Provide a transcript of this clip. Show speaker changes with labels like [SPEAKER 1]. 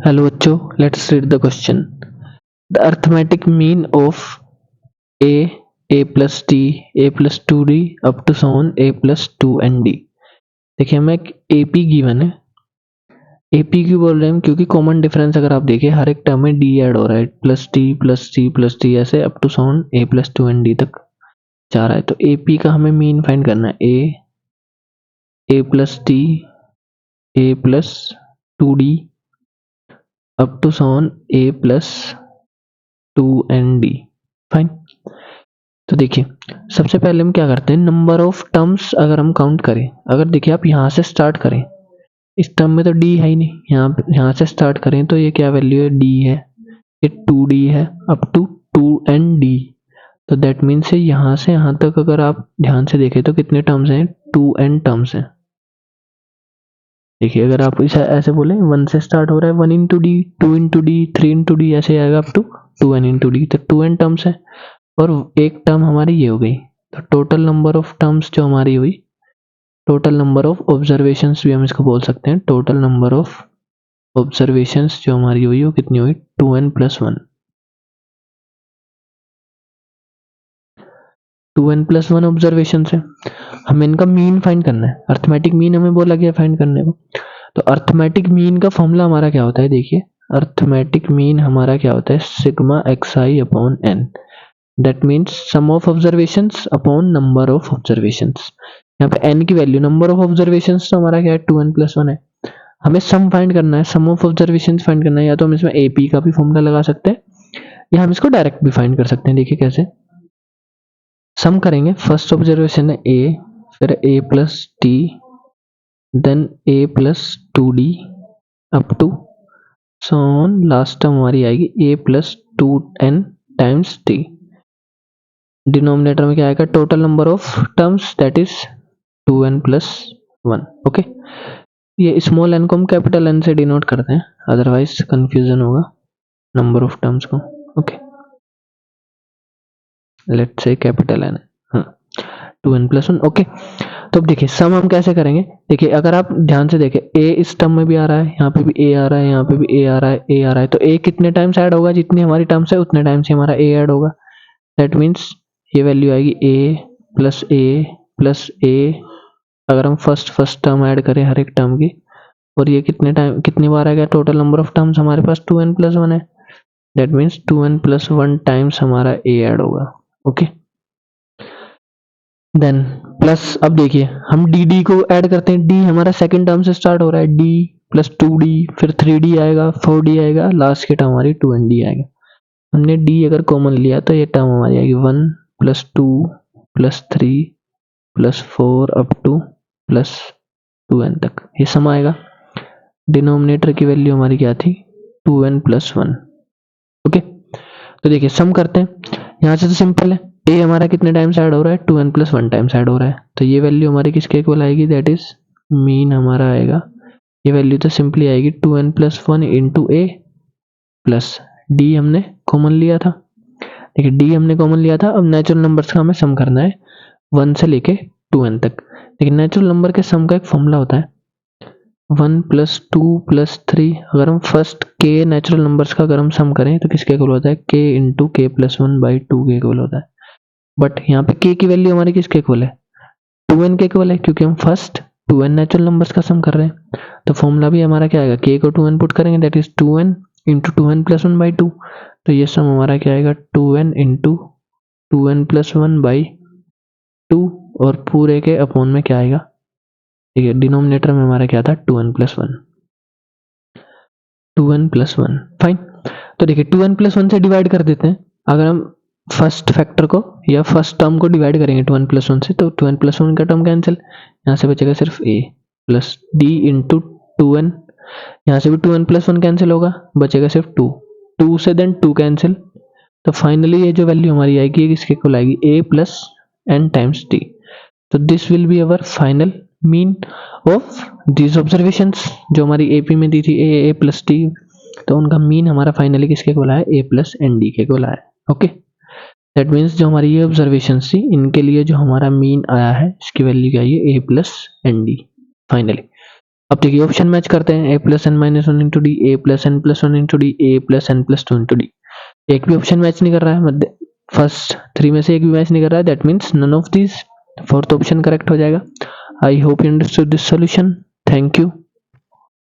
[SPEAKER 1] Hello बच्चों, let's read the question. The arithmetic mean of a plus t, a plus 2d up to so on a plus 2nd. देखिए हमें एक AP given है। AP क्यों बोल रहे हैं हम? क्योंकि कॉमन डिफरेंस अगर आप देखें हर एक टर्म में d ऐड हो रहा है, plus t plus t plus t ऐसे up to so on a plus 2nd तक जा रहा है। तो AP का हमें मीन फाइंड करना है। a plus t, a plus 2d up to so on a plus 2nd। Fine. तो देखिए सबसे पहले हम क्या करते हैं, नंबर ऑफ टर्म्स अगर हम काउंट करें, अगर देखिए आप यहाँ से स्टार्ट करें, इस टर्म में तो डी है ही नहीं, यहाँ से स्टार्ट करें तो ये क्या वैल्यू है, डी है, ये 2d है अप टू 2nd। तो दैट मीन्स यहाँ से यहाँ तक अगर आप ध्यान से देखें तो कितने टर्म्स हैं, 2n टर्म्स हैं। देखिए अगर आप इसे ऐसे बोले 1 से स्टार्ट हो रहा है, 1 into D, 2 into D, 3 into D, ऐसे आएगा up to 2n into D. तो 2n टर्म्स है और एक टर्म हमारी ये हो गई। तो टोटल नंबर ऑफ टर्म्स जो हमारी हुई, टोटल नंबर ऑफ ऑब्जर्वेशंस भी हम इसको बोल सकते हैं। टोटल नंबर ऑफ ऑब्जर्वेशंस जो हमारी हुई वो कितनी हुई, 2n plus 1। 2n plus 1 observation है। हमें इनका मीन फाइंड करना है। अर्थमेटिक मीन हमें बोला गया फाइंड करने को। तो अर्थमेटिक मीन का फॉर्मूला हमारा क्या होता है, देखिए अर्थमेटिक मीन हमारा क्या होता है, sigma xi upon n। That means sum of observations upon number of observations. यहाँ पे n की वैल्यू, नंबर ऑफ ऑब्जर्वेशंस तो हमारा क्या है, 2n प्लस 1 है। हमें सम फाइंड करना है, सम ऑफ ऑब्जर्वेशंस फाइंड करना है। या तो हम इसमें AP का भी फॉर्मूला लगा सकते हैं या हम इसको डायरेक्ट भी फाइंड कर सकते हैं। देखिए कैसे सम करेंगे। फर्स्ट ऑब्जर्वेशन है A, फिर A plus T, then A plus 2d up to so on, last term हमारी आएगी A plus 2n times t। Denominator में क्या आएगा, total number of terms that is 2n plus 1। Okay, ये small n को हम capital N से denote करते हैं, अदरवाइज कंफ्यूजन होगा नंबर ऑफ टर्म्स को। Okay, let's say capital N है, 2n प्लस 1। ओके, तो अब देखिए सम हम कैसे करेंगे। देखिए अगर आप ध्यान से देखें, a इस टर्म में भी आ रहा है, यहाँ पे भी a आ रहा है, यहाँ पे भी a आ रहा है, a आ रहा है। तो a कितने टाइम्स ऐड होगा, जितनी हमारी टर्म्स है उतने टाइम्स ही हमारा a ऐड होगा। दैट मीन्स ये वैल्यू आएगी a प्लस a। अगर हम फर्स्ट टर्म ऐड करें हर एक टर्म की, और ये कितनी बार आएगा, टोटल नंबर ऑफ टर्म्स हमारे पास 2n प्लस 1 है। That means 2n plus 1 times हमारा a ऐड होगा। ओके, देन प्लस, अब देखिए हम dd को ऐड करते हैं। d हमारा सेकंड टर्म से स्टार्ट हो रहा है, d प्लस 2d, फिर 3d आएगा, 4d आएगा, लास्ट की टर्म हमारी 2nd आएगा। हमने d अगर कॉमन लिया तो ये टर्म हमारी आएगी 1 plus 2 plus 3 plus 4 up two plus 2n तक, ये सम आएगा। डिनोमिनेटर की वैल्यू हमारी क्या थी, 2n प्लस 1। ओके, तो देखिए सम करते हैं। यहाँ से तो सिंपल है, a हमारा कितने टाइम्स ऐड हो रहा है, 2n प्लस 1 टाइम्स ऐड हो रहा है। तो ये वैल्यू हमारी किसके इक्वल आएगी, दैट इज मीन हमारा आएगा। ये वैल्यू तो सिंपली आएगी 2n plus 1 into a plus d हमने कॉमन लिया था। देखिए d हमने कॉमन लिया था। अब नेचुरल नंबर्स का हमें सम करना है 1 से लेके 2n तक। देखिए नेचुरल नंबर के सम का एक फॉर्मूला होता है 1 प्लस 2 प्लस 3। अगर हम फर्स्ट k नेचुरल नंबर्स का अगर हम सम करें तो किसके इक्वल होता है, k into k plus 1 by 2 के इक्वल होता है। बट यहाँ पे k की वैल्यू हमारी किसके इक्वल है, 2n के इक्वल है, क्योंकि हम फर्स्ट 2n नेचुरल नंबर्स का सम कर रहे हैं। तो फॉर्मूला भी हमारा क्या आएगा, k को 2n पुट करेंगे, that is 2n into 2n plus 1 by 2। तो ये सम हमारा क्या आएगा, 2n into 2n plus 1 by 2, और पूरे के अपॉन में क्या आएगा, ठीक है, डिनोमिनेटर में हमारा क्या था, 2n plus 1, 2n plus 1। Fine. तो देखिए 2n प्लस 1 से डिवाइड कर देते हैं। अगर हम फर्स्ट फैक्टर को या फर्स्ट टर्म को डिवाइड करेंगे 2n प्लस 1 से, तो 2n प्लस 1 का टर्म कैंसिल, यहाँ से बचेगा सिर्फ a plus d into 2n। यहाँ से भी 2n प्लस 1 कैंसिल होगा, बचेगा सिर्फ 2 से देन 2 कैंसिल। तो फाइनली ये जो वैल्यू हमारी आएगी किसके इक्वल आएगी, a plus n times d। तो this will be our final mean of this observations जो हमारी AP में दी थी, a प्लस t। तो उनका मीन हमारा फाइनली किसके इक्वल आया, a प्लस nd के इक्वल आया। ओके, दैट मीन्स जो हमारी ये ऑब्जर्वेशंस थी इनके लिए जो हमारा मीन आया है इसकी वैल्यू क्या है, a प्लस nd फाइनली। अब देखिए ऑप्शन मैच करते हैं, a plus n minus one into d, a plus n plus one into d, a plus n plus two into d. एक भी ऑप्शन मैच नहीं कर रहा है, फर्स्ट 3 में से एक भी मैच नहीं कर रहा है, that means none of this, fourth option correct हो जाएगा। I hope you understood this solution. Thank you.